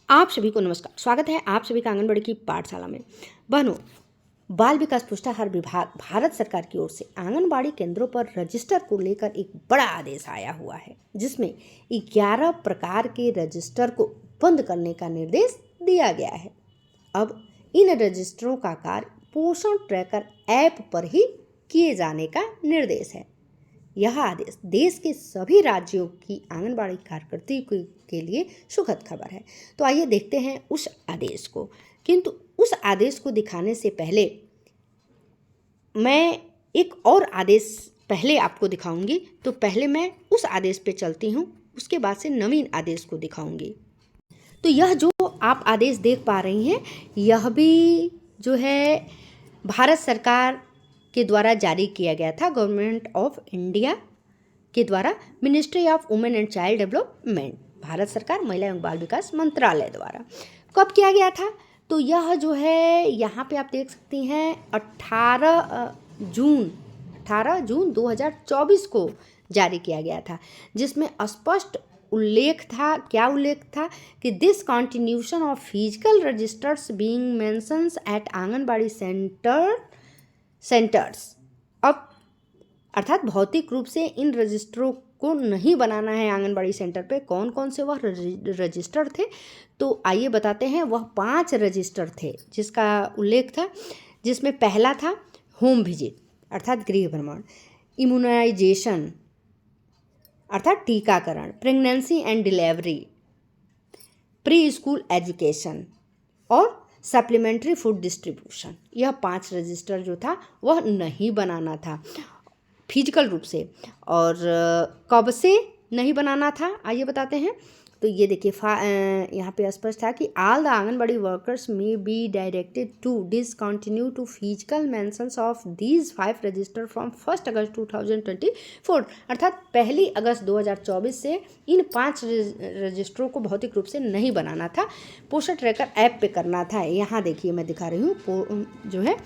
आप सभी को नमस्कार। स्वागत है आप सभी का आंगनबाड़ी की पाठशाला में। बहनों, बाल विकास पुष्टाहार विभाग भारत सरकार की ओर से आंगनबाड़ी केंद्रों पर रजिस्टर को लेकर एक बड़ा आदेश आया हुआ है, जिसमें 11 प्रकार के रजिस्टर को बंद करने का निर्देश दिया गया है। अब इन रजिस्टरों का कार्य पोषण ट्रैकर ऐप पर ही किए जाने का निर्देश है। यह आदेश देश के सभी राज्यों की आंगनबाड़ी कार्यकर्ता के लिए सुखद खबर है। तो आइए देखते हैं उस आदेश को। किंतु उस आदेश को दिखाने से पहले मैं एक और आदेश पहले आपको दिखाऊंगी। तो पहले मैं उस आदेश पे चलती हूँ, उसके बाद से नवीन आदेश को दिखाऊंगी। तो यह जो आप आदेश देख पा रही हैं, यह भी जो है भारत सरकार के द्वारा जारी किया गया था, गवर्नमेंट ऑफ इंडिया के द्वारा, ministry of women and child development, Bharat सरकार महिला एवं बाल विकास मंत्रालय द्वारा कब किया गया था। तो यह जो है यहाँ पे आप देख सकती हैं 18 जून 2024 को जारी किया गया था, जिसमें स्पष्ट उल्लेख था। क्या उल्लेख था कि this continuation of physical registers being mentions at Anganwadi centres. अब अर्थात भौतिक रूप से इन रजिस्टरों को नहीं बनाना है आंगनबाड़ी सेंटर पे। कौन कौन से वह रजिस्टर थे, तो आइए बताते हैं। वह 5 रजिस्टर थे जिसका उल्लेख था, जिसमें पहला था होम विजिट अर्थात गृह भ्रमण, इम्यूनाइजेशन अर्थात टीकाकरण, pregnancy and delivery, pre school education और सप्लीमेंट्री फूड डिस्ट्रीब्यूशन। यह 5 रजिस्टर जो था वह नहीं बनाना था फिजिकल रूप से। और कब से नहीं बनाना था आइए बताते हैं। तो ये देखिए यहाँ पे स्पष्ट था कि all the Anganwadi workers may be directed to discontinue to physical mentions of these 5 register from 1 August 2024। अर्थात 1 अगस्त 2024 से इन 5 रजिस्टरों को भौतिक रूप से नहीं बनाना था, पोषण ट्रैकर ऐप पे करना था। यहाँ देखिए मैं दिखा रही हूँ, जो है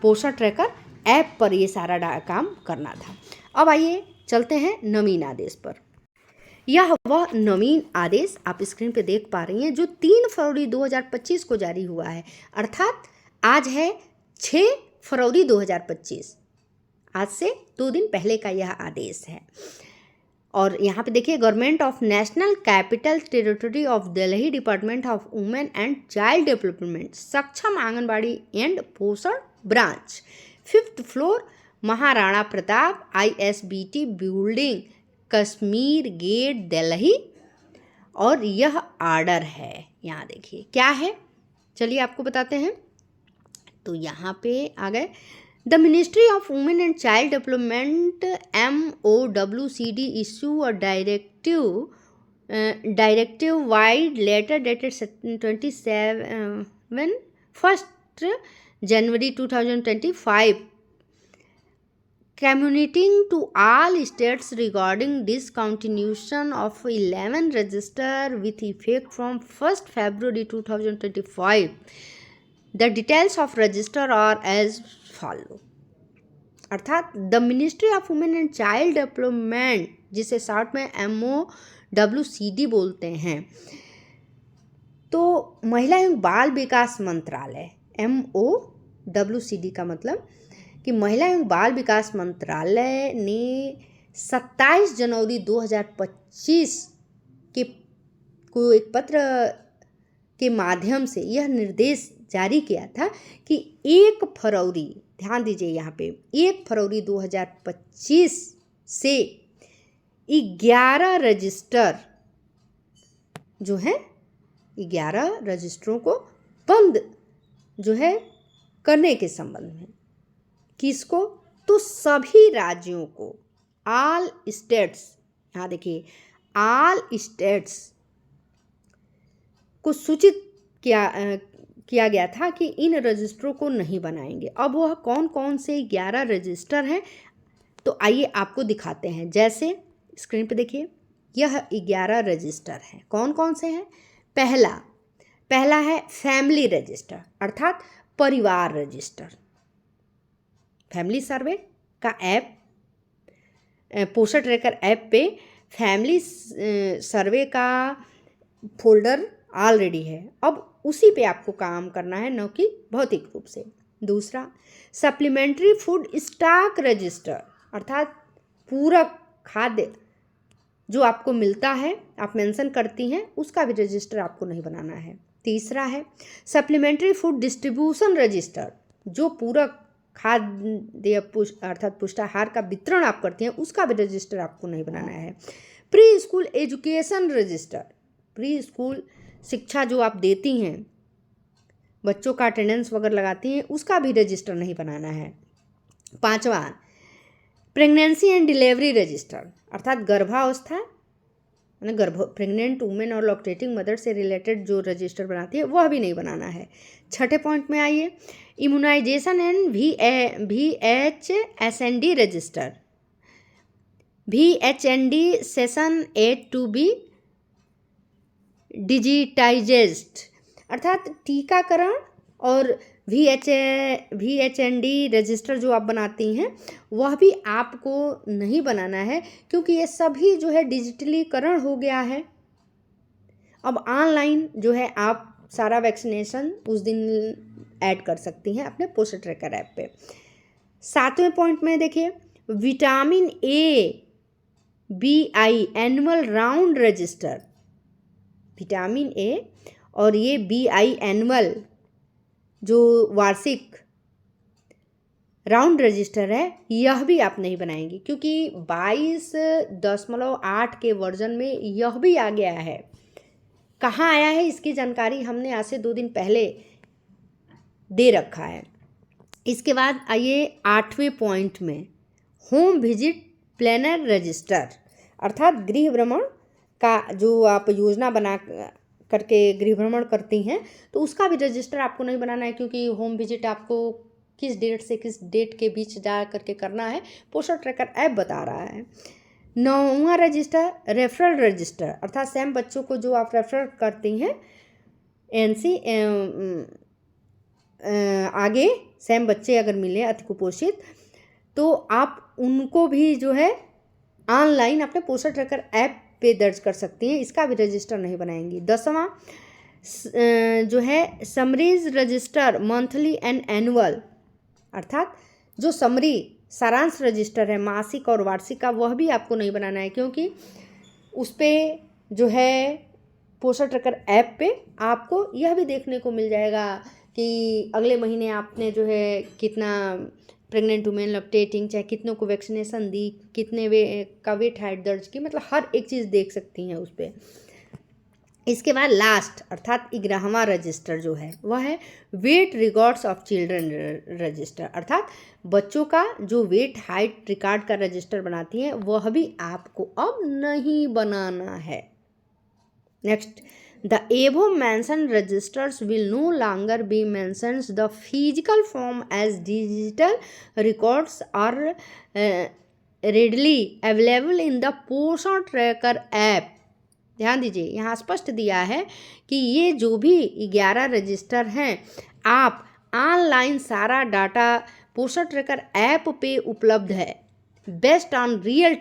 पोषण ट्रैकर ऐप पर ये सारा काम करना था। अब आइए चलते हैं नवीन आदेश पर। यह वह नवीन आदेश आप स्क्रीन पे देख पा रही हैं, जो 3 फरवरी 2025 को जारी हुआ है। अर्थात आज है 6 फरवरी 2025, आज से 2 दिन पहले का यह आदेश है। और यहाँ पे देखिए, government of national capital territory of Delhi, department of women and child development, Saksham Anganwadi and Poshan branch, 5th floor, Maharana Pratap ISBT building, Kashmir gate, Delhi. और यह आर्डर है, यहाँ देखिए क्या है, चलिए आपको बताते हैं। तो यहाँ पे आ गए, the ministry of women and child development MOWCD issue a directive wide letter dated 1 January 2025 communicating to all states regarding discontinuation of 11 register with effect from 1 February 2025. The details of register are as follow. अर्थात the ministry of women and child development, जिसे short में MOWCD बोलते हैं, तो महिला एवं बाल विकास मंत्रालय, MOWCD का मतलब कि महिला एवं बाल विकास मंत्रालय ने 27 जनवरी 2025 को एक पत्र के माध्यम से यह निर्देश जारी किया था कि 1 फरवरी, ध्यान दीजिए यहाँ पे, 1 फरवरी 2025 से 11 रजिस्टर जो हैं, 11 रजिस्टरों को बंद जो है करने के संबंध में। किसको? तो सभी राज्यों को, ऑल स्टेट्स, यहाँ देखिए ऑल स्टेट्स को सूचित किया गया था कि इन रजिस्टरों को नहीं बनाएंगे। अब वह कौन कौन से 11 रजिस्टर हैं, तो आइए आपको दिखाते हैं। जैसे स्क्रीन पे देखिए, यह 11 रजिस्टर हैं। कौन कौन से हैं? पहला है फैमिली रजिस्टर अर्थात परिवार रजिस्टर। फैमिली सर्वे का ऐप, पोषण ट्रैकर ऐप पे फैमिली सर्वे का फोल्डर ऑलरेडी है, अब उसी पे आपको काम करना है, न कि भौतिक रूप से। दूसरा, सप्लीमेंट्री फूड स्टॉक रजिस्टर, अर्थात पूरक खाद्य जो आपको मिलता है, आप मेंशन करती हैं, उसका भी रजिस्टर आपको नहीं बनाना है। तीसरा है सप्लीमेंट्री फूड डिस्ट्रीब्यूशन रजिस्टर, जो पूरक खाद्य अर्थात पुष्टाहार का वितरण आप करती हैं, उसका भी रजिस्टर आपको नहीं बनाना है। Pre school education register, pre school शिक्षा जो आप देती हैं, बच्चों का अटेंडेंस वगैरह लगाती हैं, उसका भी रजिस्टर नहीं बनाना है। पांचवा, प्रेगनेंसी एंड डिलीवरी रजिस्टर, अर्थात गर्भावस्था प्रेग्नेंट वुमेन और लैक्टेटिंग मदर से रिलेटेड जो रजिस्टर बनाती है, वह भी नहीं बनाना है। छठे पॉइंट में आइए, immunisation and VHSND register, VHND session 8 to be digitised, अर्थात टीकाकरण और VHND रजिस्टर जो आप बनाती हैं, वह भी आपको नहीं बनाना है, क्योंकि ये सभी जो है डिजिटलीकरण हो गया है। अब ऑनलाइन जो है आप सारा वैक्सीनेशन उस दिन ऐड कर सकती हैं अपने पोषण ट्रैकर ऐप पे। सातवें पॉइंट में देखिए, vitamin A/BI annual round register, vitamin A और ये BI एनुअल जो वार्षिक राउंड रजिस्टर है, यह भी आप नहीं बनाएंगे, क्योंकि 22.8 के वर्जन में यह भी आ गया है। कहाँ आया है इसकी जानकारी हमने आज से 2 दिन पहले दे रखा है। इसके बाद आइए 8वें पॉइंट में, होम विजिट प्लानर रजिस्टर, अर्थात गृह भ्रमण का जो आप योजना बना करके गृह भ्रमण करती हैं, तो उसका भी रजिस्टर आपको नहीं बनाना है, क्योंकि होम विजिट आपको किस डेट से किस डेट के बीच जा करके करना है, पोषण ट्रैकर ऐप बता रहा है। 9वां रजिस्टर, रेफरल रजिस्टर, अर्थात सेम बच्चों को जो आप रेफर करती हैं NC आगे सेम बच्चे अगर मिले अति कुपोषित, तो आप उनको भी जो है ऑनलाइन अपने पोषण ट्रैकर ऐप पे दर्ज कर सकती हैं, इसका भी रजिस्टर नहीं बनाएंगी। 10वां जो है summaries register monthly and annual, अर्थात जो समरी सारांश रजिस्टर है मासिक और वार्षिक का, वह भी आपको नहीं बनाना है, क्योंकि उस पर जो है पोषण ट्रैकर ऐप पे आपको यह भी देखने को मिल जाएगा कि अगले महीने आपने जो है कितना प्रेग्नेंट वुमेन लैक्टेटिंग चाहे कितनों को वैक्सीनेशन दी, कितने का वेट हाइट दर्ज की, मतलब हर एक चीज़ देख सकती हैं उस पर। इसके बाद लास्ट अर्थात 11वां रजिस्टर जो है वह है weight records of children register, अर्थात बच्चों का जो वेट हाइट रिकॉर्ड का रजिस्टर बनाती हैं, वह भी आपको अब नहीं बनाना है। Next, the above mentioned registers will no longer be mentioned the physical form as digital records are readily available in the पोषण ट्रैकर ऐप। ध्यान दीजिए, यहाँ स्पष्ट दिया है कि ये जो भी 11 रजिस्टर हैं, आप ऑनलाइन सारा डाटा पोषण ट्रैकर ऐप पे उपलब्ध है, बेस्ड ऑन रियल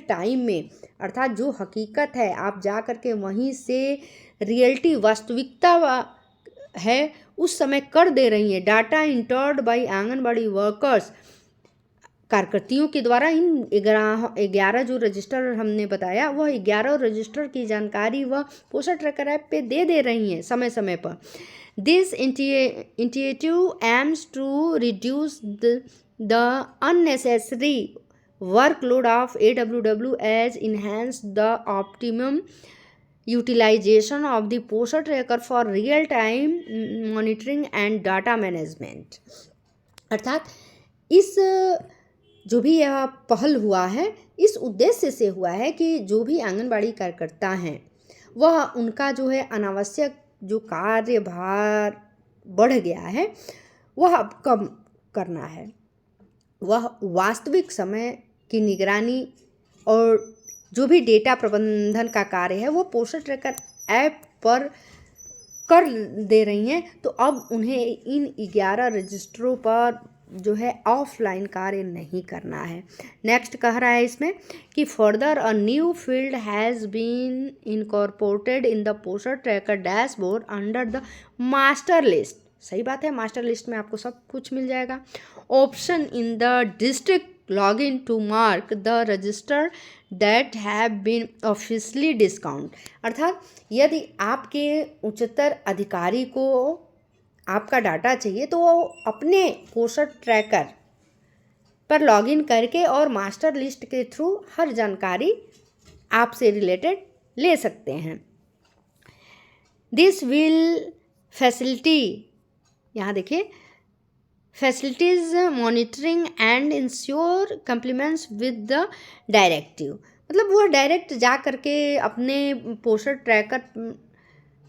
टाइम में, अर्थात जो हकीकत है आप जा कर के वहीं से रियलिटी वास्तविकता है उस समय कर दे रही हैं। Data entered by anganwadi workers, कार्यकर्तियों के द्वारा इन 11 जो रजिस्टर हमने बताया, वह 11 रजिस्टर की जानकारी वह पोषण ट्रैकर ऐप पे दे रही हैं समय समय पर। This initiative aims to reduce the unnecessary workload of AWW as enhance the optimum utilization of the पोषण tracker for real time monitoring and data management। अर्थात इस जो भी यह पहल हुआ है, इस उद्देश्य से हुआ है कि जो भी आंगनबाड़ी कार्यकर्ता हैं, वह उनका जो है अनावश्यक जो कार्यभार बढ़ गया है, वह अब कम करना है। वह वास्तविक समय की निगरानी और जो भी डेटा प्रबंधन का कार्य है, वो पोषण ट्रैकर ऐप पर कर दे रही हैं। तो अब उन्हें इन 11 रजिस्टरों पर जो है ऑफलाइन कार्य नहीं करना है। नेक्स्ट कह रहा है इसमें कि further a new field has been incorporated in the poster tracker dashboard under the master list. सही बात है, मास्टर लिस्ट में आपको सब कुछ मिल जाएगा। Option in the district login to mark the register that have been officially discount. अर्थात यदि आपके उच्चतर अधिकारी को आपका डाटा चाहिए तो वो अपने पोस्टर ट्रैकर पर लॉगिन करके और मास्टर लिस्ट के थ्रू हर जानकारी आपसे रिलेटेड ले सकते हैं। दिस विल फैसिलिटी, यहाँ देखिए, facilities monitoring and ensure compliments with the directive. मतलब वह डायरेक्ट जा करके अपने पोस्टर ट्रैकर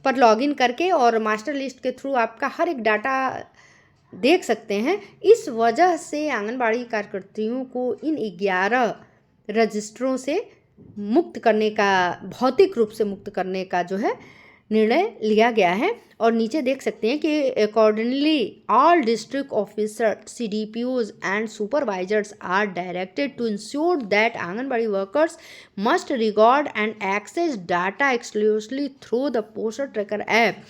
पर लॉगिन करके और मास्टर लिस्ट के थ्रू आपका हर एक डाटा देख सकते हैं। इस वजह से आंगनबाड़ी कार्यकर्तियों को इन 11 रजिस्टरों से मुक्त करने का, भौतिक रूप से मुक्त करने का जो है निर्णय लिया गया है। और नीचे देख सकते हैं कि accordingly all district officer, CDPOs and supervisors are directed to ensure that anganwadi workers must record and access data exclusively through the poster tracker app,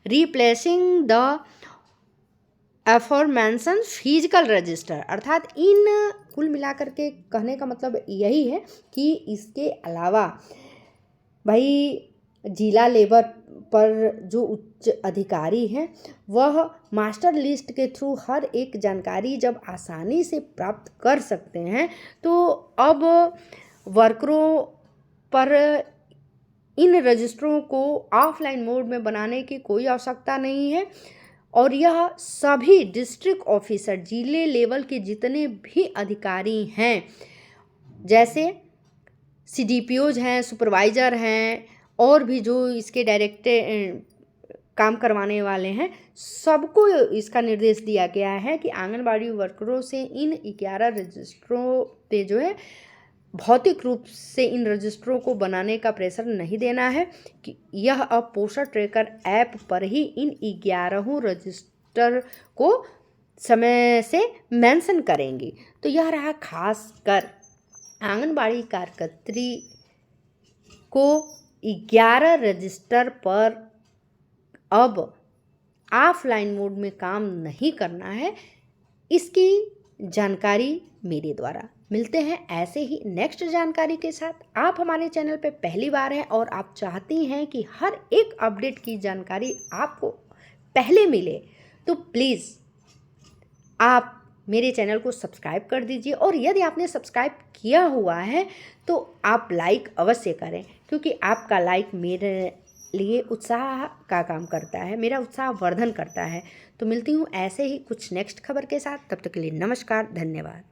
replacing the aforementioned physical register. अर्थात इन कुल मिलाकर के कहने का मतलब यही है कि इसके अलावा भाई जिला लेवल पर जो उच्च अधिकारी हैं वह मास्टर लिस्ट के थ्रू हर एक जानकारी जब आसानी से प्राप्त कर सकते हैं, तो अब वर्करों पर इन रजिस्टरों को ऑफलाइन मोड में बनाने की कोई आवश्यकता नहीं है। और यह सभी डिस्ट्रिक्ट ऑफिसर, जिले लेवल के जितने भी अधिकारी हैं, जैसे CDPOs हैं, सुपरवाइज़र हैं और भी जो इसके डायरेक्ट काम करवाने वाले हैं, सबको इसका निर्देश दिया गया है कि आंगनबाड़ी वर्करों से इन 11 रजिस्टरों पे जो है भौतिक रूप से इन रजिस्टरों को बनाने का प्रेशर नहीं देना है कि यह अब पोस्टर ट्रैकर ऐप पर ही इन 11 रजिस्टर को समय से मेंशन करेंगी। तो यह रहा खास कर आंगनबाड़ी कार्यकर्त्री को 11 रजिस्टर पर अब ऑफलाइन मोड में काम नहीं करना है, इसकी जानकारी मेरे द्वारा। मिलते हैं ऐसे ही नेक्स्ट जानकारी के साथ। आप हमारे चैनल पे पहली बार हैं और आप चाहती हैं कि हर एक अपडेट की जानकारी आपको पहले मिले, तो प्लीज़ आप मेरे चैनल को सब्सक्राइब कर दीजिए। और यदि आपने सब्सक्राइब किया हुआ है तो आप लाइक अवश्य करें, क्योंकि आपका लाइक मेरे लिए उत्साह का काम करता है, मेरा उत्साह वर्धन करता है। तो मिलती हूँ ऐसे ही कुछ नेक्स्ट खबर के साथ। तब तक के लिए नमस्कार, धन्यवाद।